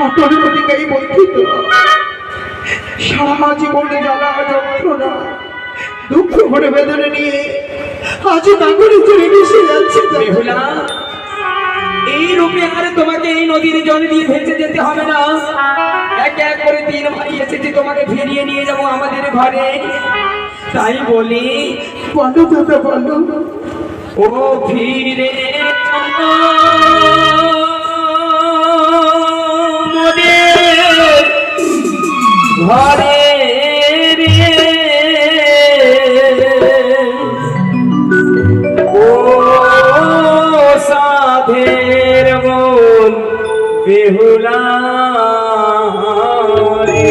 আপনার অধিকারী বঞ্চিত সারা জীবনে জ্বালা যন্ত্রণা দুঃখ ভরে বেদনা নিয়ে আজ নাগরে চলে মিশে যাচ্ছে। বেহুলা, এই রূপে আর তোমাকে এই নদীর জল দিয়ে ভেসে যেতে হবে না। এক এক করে 3 ভাই এসেছে, তোমাকে ফিরিয়ে নিয়ে যাবো আমাদের ঘরে। তাই বলি, বলো দাদা বলো। ও ফিরে ঘরে রে, ও সাধের মন বেহুলা রে।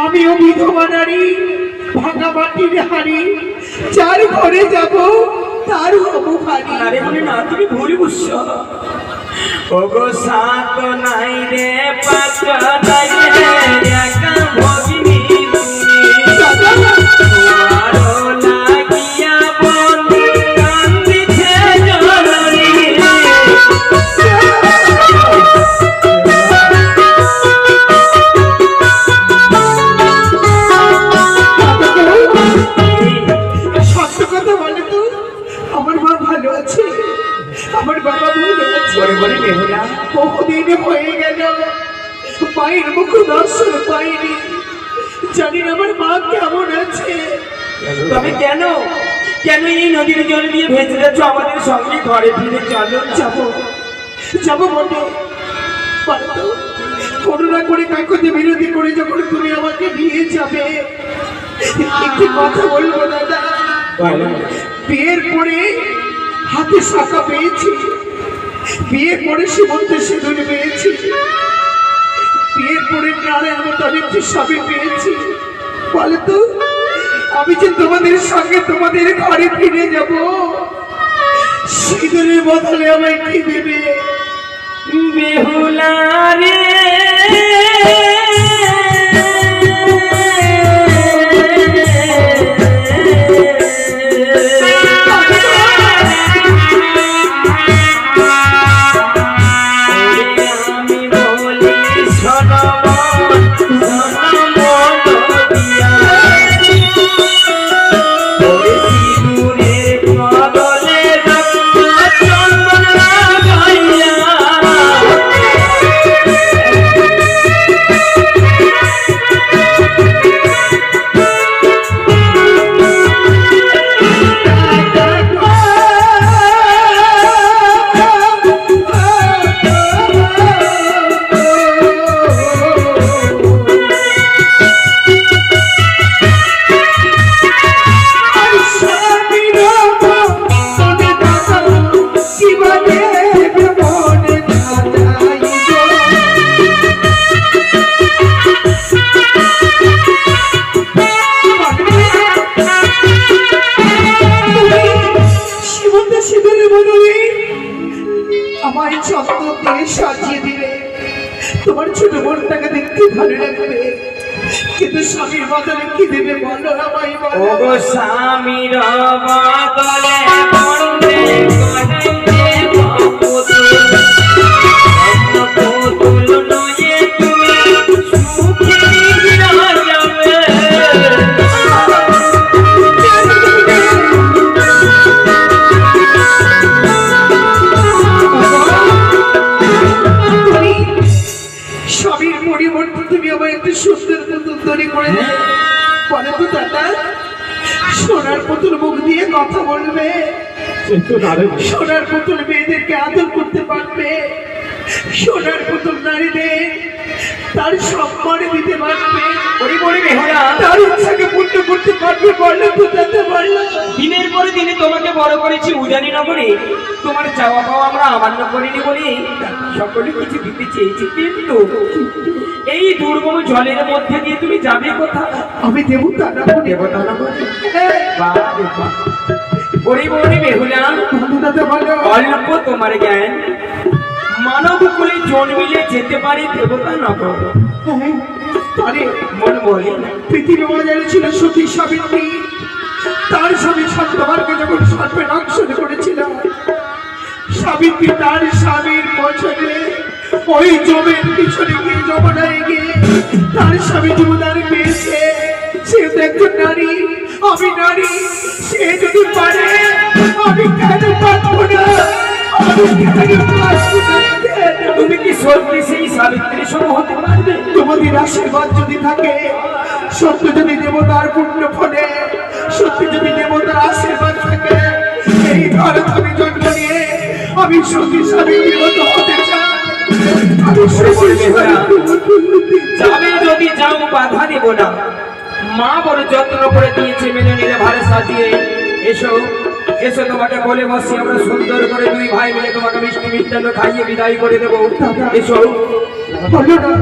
আমিও বিধবা নারী, ভাঙা মাটির হাড়ি, যার ঘরে যাব তার হবু ভারী। আরে মনে না, তুমি ভুল বুঝছো। ওগো সাত নাই রে পাঁচ নাই রে একা ভগিনী লাগিয়া বন্ধু কান্দিছে জননী। সত্য কথা বলে তো, আমার মা ভালো আছে, আমার বাবা ভালো আছে। বেহুলা, বহুদিন হয়ে গেল মায়ের মুখ দর্শন পাইনি, জানি না আমার মা কেমন আছে। তবে কেন কেন এই নদীর জল দিয়ে ভেসে যাচ্ছ? আমাদের সঙ্গে ঘরে ফিরে চলো। যাবো যাবো বটে, পারতো করুণা করে কাকতে বিরোধী করে যখন তুমি আমাকে নিয়ে যাবে, একটি কথা বলবো দাদা। বিয়ের পরে হাতে শাখা পেয়েছি, বিয়ের পরে সীমন্তে সিঁদুর পেয়েছি, বিয়ের পরে নারায়ণ মতো একটি সবই পেয়েছি। বলতো আমি যে তোমাদের সঙ্গে তোমাদের ঘরে ফিরে যাব, সিঁদুরের বদলে আমায় কি দেবে? বেহুলা রে, আমায় যত্ন দিয়ে সাজিয়ে দিবে, তোমার ছোট বোনটাকে দেখতে ভালো লাগবে, কিন্তু স্বামীর বদলে কি দেবে বলো আমায় বলো। ওগো স্বামীর বদলে বন্দে করতে পুতুল নয়ে তুমি সুখে নিরা যাবে। স্বামীর পরিবর্তে তুমি আমার একটু সুন্দর পুতুল তৈরি করে দেবে বলে তো দাদা। সোনার পুতুল মুখ দিয়ে কথা বলবে, সোনার পুতুল মেয়েদেরকে আদর করতে পারবে, সোনার পুতুল নারীদের তার সম্মান দিতে পারবে, তার ইচ্ছাকে পূর্ণ করতে পারবে বললে তো দাদা বললো। দিনের পরে দিনে তোমাকে বড় করেছি উজানি নগরে, তোমার চাওয়া পাওয়া আমরা আমান্য করিনি বলে সকলে কিছু দিতে চেয়েছি, কিন্তু এই দুর্গম জলের মধ্যে দিয়ে তুমি যাবে কোথায়? আমি দেবতা না দেবতা নগরে। পরিবহনে বেহুলা দাদা বলো। অল্প তোমার জ্ঞান, মানব কুলে জন্মিলে যেতে পারে দেবতা নগর। আরে মন বলে পৃথিবী বাজারে ছিল সতী সাবিত্রী, তার স্বামী সত্যবানকে যখন সর্পে দংশন করেছিল, সাবিত্রী তার স্বামীর পছন্দে ওই জমির পিছনে গিয়ে যমুনায় গিয়ে তার স্বামী যমুনার পেয়েছে। সে তো একজন নারী, আমি নারী, সে যদি পারে আমি কেন পারবো না, আমি কেন পারবো না? তুমি কি সত্যি সেই সাবিত্রীর সঙ্গে হতে পারবে? তোমাদের আশীর্বাদ যদি থাকে, সত্য যদি দেবতার পূর্ণ ফলে, সত্যি যদি দেবতার আশীর্বাদ থাকে, এই ঘরে আমি জন্ম নিয়ে আমি সতী সাবিত্রীর মতো হতে চাই। আমি সতী সাবিত্রীর মতো হতে চাই। যাবে যদি যাও, বাধা দেব না। মা বড় যত্ন করে দিয়েছে মেনে নিলে ভারে সাজিয়ে। এসো এসো, তোমাকে বলে বসি, আমরা সুন্দর করে দুই ভাই মিলে তোমাকে মিষ্টি মিষ্টান্ন খাইয়ে বিদায় করে দেবো। এসো। হলো না,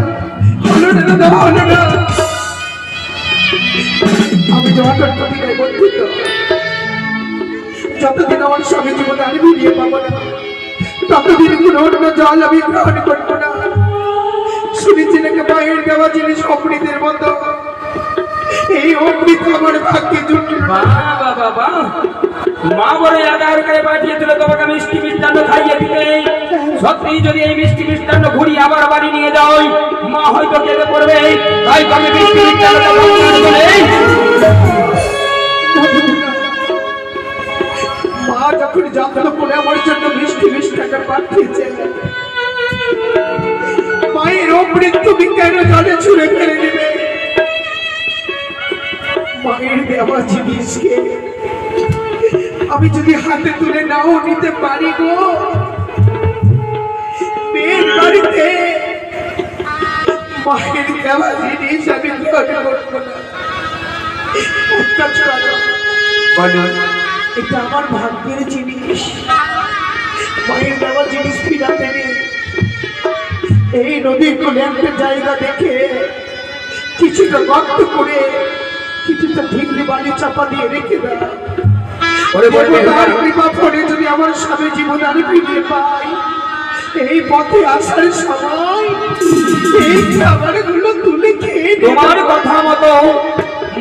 হলো না দাদা, হলো না। আমি তোমাদের প্রতি বঞ্চিত। যতদিন আমার স্বামী জীবনে আমি ফিরিয়ে পাবো না, ততদিন কোনো অন্য জল আমি গ্রহণ করবো না। শুনেছি নাকি মায়ের দেওয়া জিনিস অমৃতের মতো, এই অমৃত আমার ভাগ্যে জুটল না। বাবা, মা বড় আধার করে পাঠিয়েছিল তোমাকে মিষ্টি মিষ্টান্ন খাইয়ে দিতে। সত্যি যদি এই মিষ্টি মিষ্টান্ন ঘুরিয়ে আবার বাড়ি নিয়ে যাও, মা হয়তো কেঁদে পড়বে। তাই তুমি মিষ্টি মিষ্টান্ন মা যখন যত্ন করে আমার জন্য মিষ্টি মিষ্টান্ন পাঠিয়েছে, মায়ের অমৃত তুমি কেন জলে ছুঁড়ে ফেলে দিবে? মায়ের দেওয়া জিনিসকে আমি যদি হাতে তুলে নাও নিতে পারি গো, মেয়ের বাড়িতে মায়ের দেওয়া জিনিস আমি গ্রহণ করবো না। একটা চলো, এটা আমার ভাগ্যের জিনিস, মায়ের দেওয়া জিনিস ফিরাতে নেই। এই নদীর কোলে একটা জায়গা দেখে কিছুটা গর্ত করে কিছুটা ঢিকলি বালি চাপা দিয়ে রেখে দেয়। দেবতার কৃপা ফলে যদি আমার স্বামী জীবন আমি ফিরিয়ে পাই, এই পথে আসার সময় এই খাবারগুলো তুলে খেয়ে তোমার কথা মতো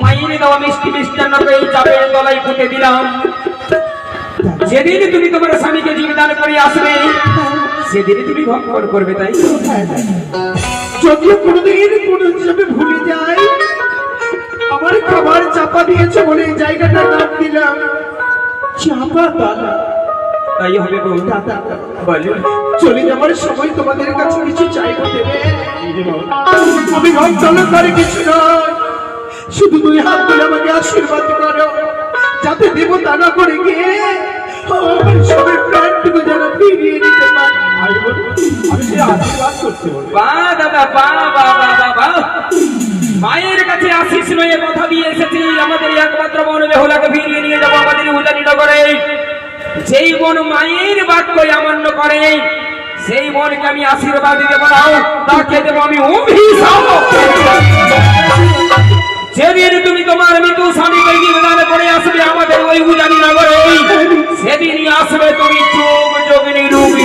মায়ের দেওয়া মিষ্টি মিষ্টান্ন এই চাপের তলায় পুঁতে দিলাম। যেদিন তুমি তোমার স্বামীকে জীবদান করে আসবে, সেদিন তুমি ভক্ষণ করবে। তাই যদিও কোনোদিন কোনো হিসাবে ভুলে যায়, আমার খাবার চাপা দিয়েছে বলে এই জায়গাটার নাম দিলাম চাপা দানা। তাই হবে গো। দাদা বলো, চলে যাওয়ার সময় তোমাদের কাছে কিছু চাইবো, দেবে? আমি ভক্তলকারী কিছু নয়, শুধু দুই হাত তুলে আমাকে আশীর্বাদ করো, যাতে দেবতা না করে গিয়ে আমার সবের প্রাণটুকু যেন ফিরিয়ে নিতে পারি। আমি সে আশীর্বাদ করতে বলবো। বাহ দাদা, বাহ বাহ বাহ বাহ। মায়ের কাছে আশিস নয় কথা দিয়ে এসেছি, আমাদের একমাত্র বোন বেহুলাকে ফিরিয়ে নিয়ে যাবো আমাদের উজানি নগরে। যেই বোন মায়ের বাক্য অমান্য করে, সেই বোনকে আমি আশীর্বাদ দিতে পারাও, তাকে দেবো আমি অভিশাপ। যেদিন তুমি তোমার মৃত স্বামীকে জীবদান করে আসবে আমাদের ওই উজানি নগরে, সেদিনই আসবে তুমি যোগ যোগিনী রূপী।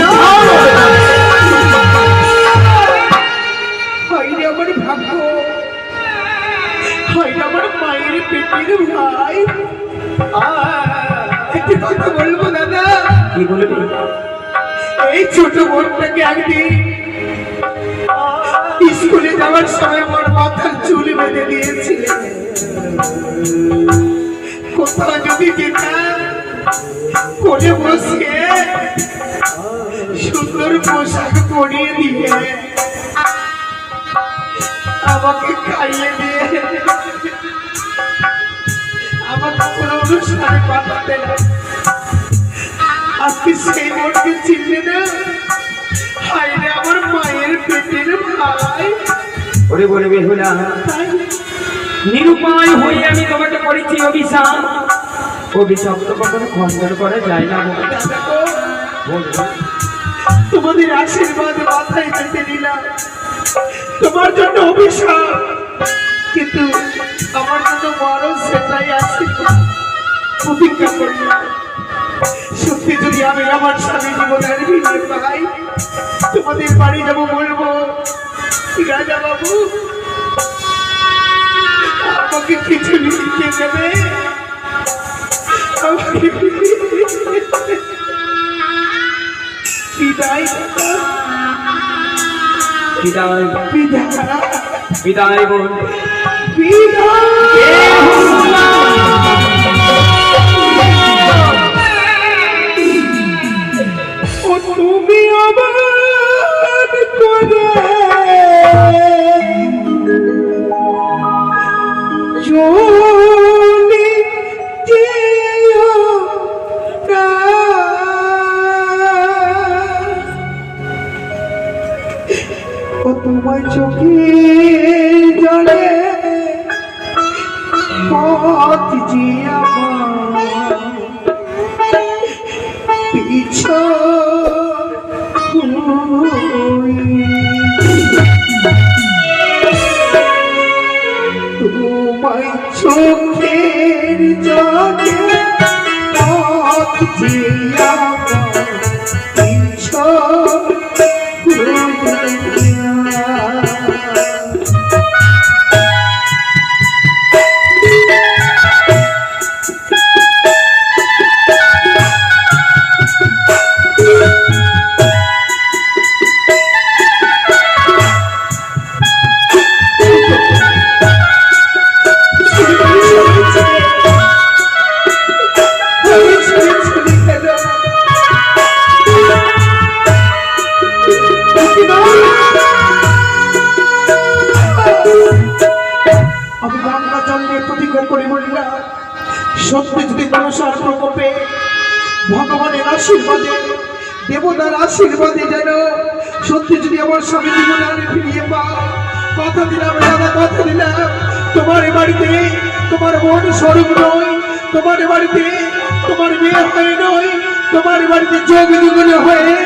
এই ছোট বোনটাকে একদিন স্কুলে যাওয়ার সময় আমার মাথার চুল বেঁধে দিয়েছিলেন। কোথাও যদি যেতাম কোলে বসিয়ে সুন্দর পোশাক পরিয়ে দিয়ে আমাকে খাইয়ে দিয়ে আমাকে কোনো অনুষ্ঠানে পাঠাতেন। আজকে সেই বোনকে চিনলে না? হায় রে আমার মায়ের পেটের ভাই। ওরে বলে বেহুলা, নিরুপায় হয়ে আমি তোমাকে করেছি অভিশাপ। অভিশাপ তো কখনো খণ্ডন করা যায় না। তোমাদের আশীর্বাদ মাথায় পেতে নিলাম, তোমার জন্য অভিশাপ, কিন্তু আমার জন্য বড় সেটাই আশীর্বাদ। প্রতিজ্ঞা করলাম সত্যি যদি আমি আমার স্বামী জীবনের ফিরে পাই তোমাদের বাড়ি যাবো, বলবো রাজা বাবু আমাকে কিছু লিখতে দেবে। বিদায় বিদায় বিদায় বিদায় বোন, ও তুমি আবার করে চলে যেও না, ও তোমার চোখে জলে পথ যে আমার পিছু তোমায় চোখের জলে পথ যে আমার পিছু আমি গঙ্গা চন্দ্রে প্রতিজ্ঞা করে বললাম সত্যি যদি মানুষের প্রকোপে ভগবানের আশীর্বাদে দেবতার আশীর্বাদে যেন সত্যি যদি আমার স্বামী জীবনে আমি ফিরিয়ে পাই, কথা দিলাম দাদা, কথা দিলাম তোমার বাড়িতে তোমার বোন স্বরূপ নয়, তোমার বাড়িতে তোমার মেয়ে হয়ে নয়, তোমার বাড়িতে যোগ যুগলে হয়ে